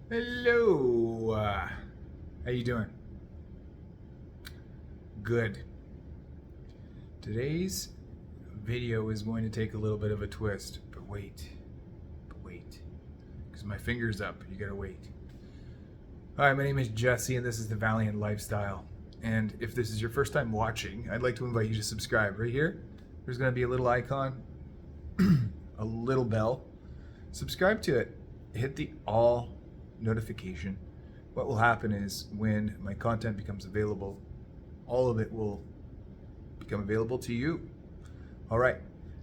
Hello. How you doing? Good. Today's video is going to take a little bit of a twist, but wait, because my finger's up. You gotta wait. Hi, my name is Jesse, and this is the Valiant Lifestyle. And if this is your first time watching, I'd like to invite you to subscribe. Right here, there's gonna be a little icon, a little bell. Subscribe to it. Hit the all notification. What will happen is when my content becomes available, all of it will become available to you. All right.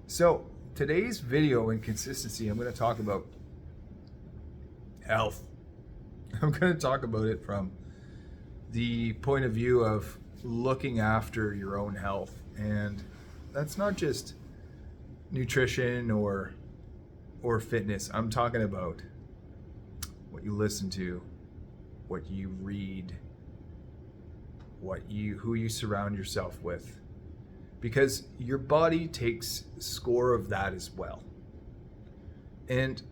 So today's video and consistency, I'm going to talk about health. I'm going to talk about it from the point of view of looking after your own health. And that's not just nutrition or fitness. I'm talking about what you listen to, what you read, who you surround yourself with, because your body takes score of that as well. And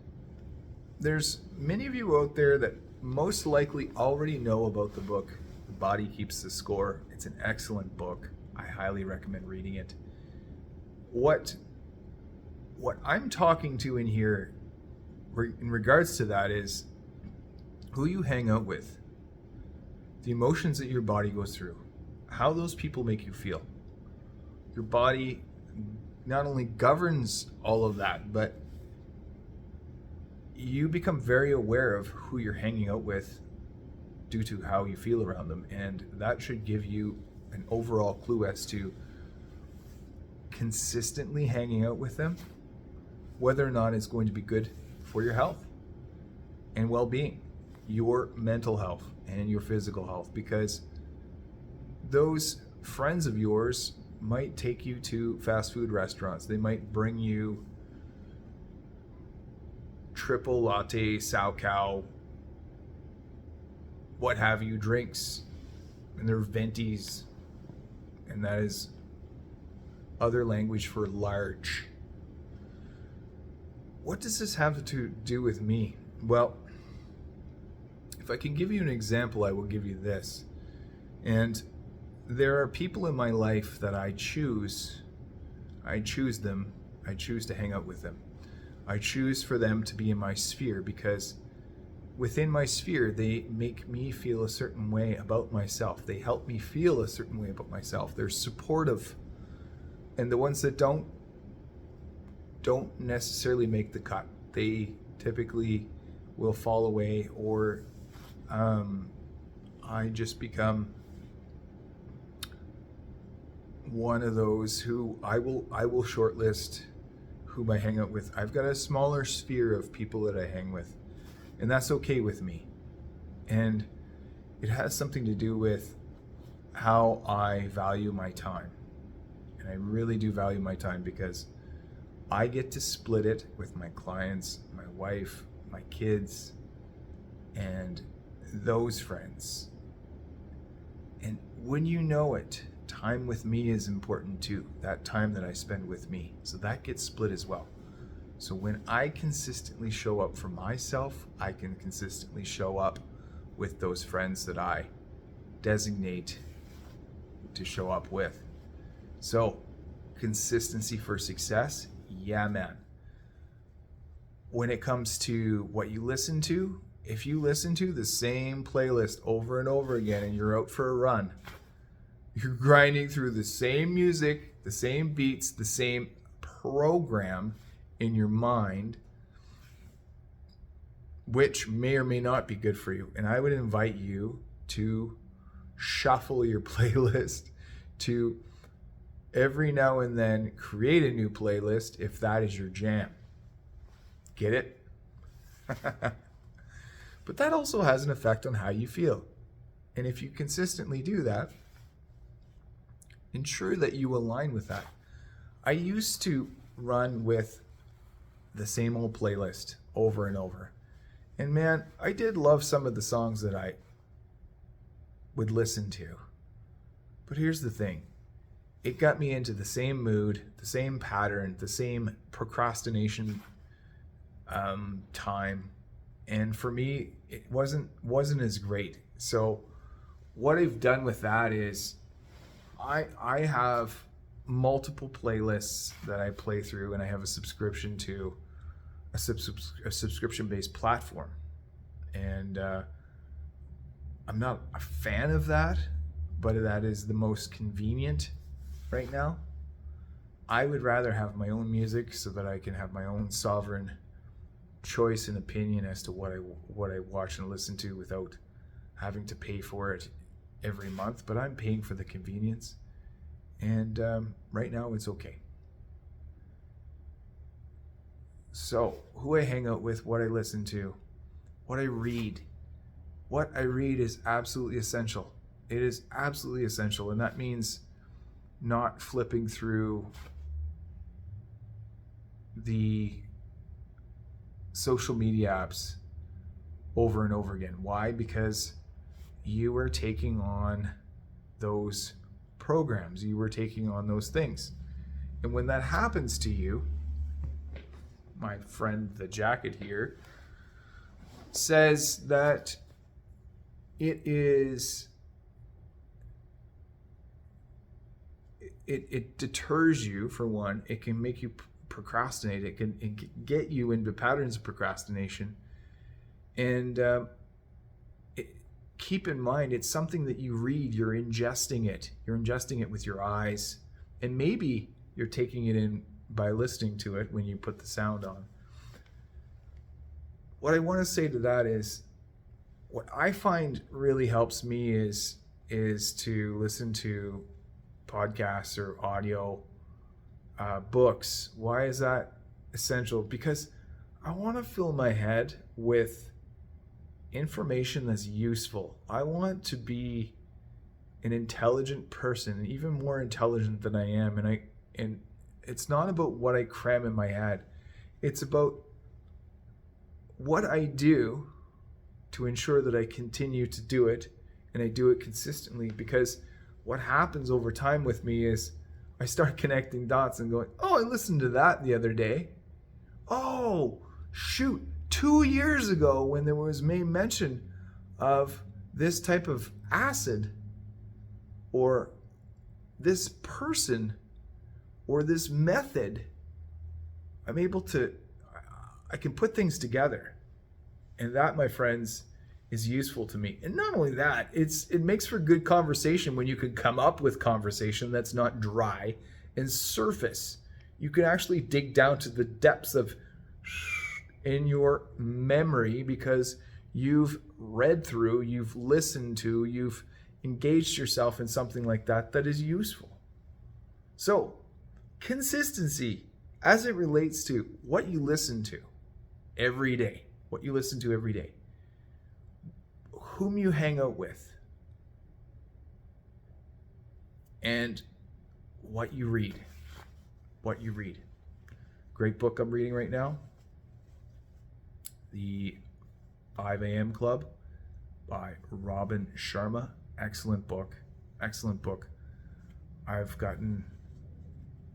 there's many of you out there that most likely already know about the book The Body Keeps the Score. It's an excellent book. I highly recommend reading it. What I'm talking to in here in regards to that is who you hang out with, the emotions that your body goes through, how those people make you feel. Your body not only governs all of that, but you become very aware of who you're hanging out with due to how you feel around them. And that should give you an overall clue as to consistently hanging out with them, whether or not it's going to be good for your health and well-being, your mental health and your physical health, because those friends of yours might take you to fast food restaurants. They might bring you triple latte, sauerkraut, what have you, drinks, and they're ventis, and that is other language for large. What does this have to do with me? Well, if I can give you an example, I will give you this. And there are people in my life that I choose them, I choose to hang out with them. I choose for them to be in my sphere because within my sphere, they make me feel a certain way about myself. They help me feel a certain way about myself. They're supportive. And the ones that don't necessarily make the cut. They typically will fall away, or I just become one of those who I will shortlist whom I hang out with. I've got a smaller sphere of people that I hang with, and that's okay with me. And it has something to do with how I value my time. And I really do value my time because I get to split it with my clients, my wife, my kids, and those friends. And when you know it, time with me is important too. That time that I spend with me. So that gets split as well. So when I consistently show up for myself, I can consistently show up with those friends that I designate to show up with. So consistency for success, yeah, man. When it comes to what you listen to, if you listen to the same playlist over and over again and you're out for a run, you're grinding through the same music, the same beats, the same program in your mind, which may or may not be good for you. And I would invite you to shuffle your playlist, to every now and then create a new playlist if that is your jam. Get it? But that also has an effect on how you feel. And if you consistently do that, ensure that you align with that. I used to run with the same old playlist over and over. And man, I did love some of the songs that I would listen to. But here's the thing. It got me into the same mood, the same pattern, the same procrastination time, And for me, it wasn't as great. So what I've done with that is I have multiple playlists that I play through, and I have a subscription to a subscription-based platform. And I'm not a fan of that, but that is the most convenient right now. I would rather have my own music so that I can have my own sovereign choice and opinion as to what I watch and listen to without having to pay for it every month. But I'm paying for the convenience, and right now it's okay. So who I hang out with, what I listen to, what I read. What I read is absolutely essential. It is absolutely essential, and that means not flipping through the social media apps over and over again. Why? Because you are taking on those programs, you were taking on those things. And when that happens to you, my friend the jacket here says that it deters you. For one, it can make you procrastinate. It can get you into patterns of procrastination. And keep in mind, it's something that you read. You're ingesting it. You're ingesting it with your eyes, and maybe you're taking it in by listening to it when you put the sound on. What I want to say to that is, what I find really helps me is to listen to podcasts or audio books. Why is that essential? Because I want to fill my head with information that's useful. I want to be an intelligent person, even more intelligent than I am. And it's not about what I cram in my head. It's about what I do to ensure that I continue to do it, and I do it consistently. Because what happens over time with me is I start connecting dots and going, oh, I listened to that the other day. Oh, shoot, 2 years ago when there was mention of this type of acid, or this person, or this method, I can put things together. And that, my friends, is useful to me. And not only that, it makes for good conversation when you can come up with conversation that's not dry and surface. You can actually dig down to the depths of in your memory, because you've read through, you've listened to, you've engaged yourself in something like that is useful. So, consistency as it relates to what you listen to every day, whom you hang out with, and what you read. Great book I'm reading right now, The 5 a.m. Club by Robin Sharma. Excellent book. I've gotten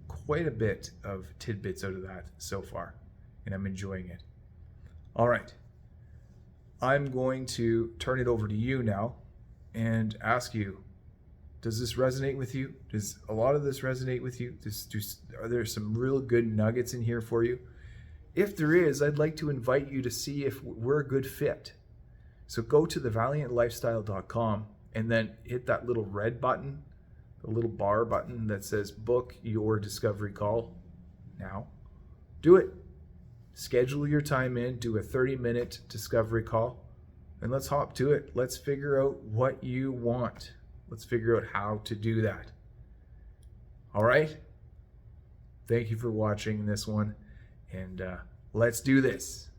quite a bit of tidbits out of that so far, and I'm enjoying it. All right. I'm going to turn it over to you now and ask you, does this resonate with you? Does a lot of this resonate with you? Are there some real good nuggets in here for you? If there is, I'd like to invite you to see if we're a good fit. So go to thevaliantlifestyle.com and then hit that little red button, the little bar button that says book your discovery call now. Do it. Schedule your time in, do a 30-minute discovery call, and let's hop to it. Let's figure out what you want. Let's figure out how to do that. All right? Thank you for watching this one, and let's do this.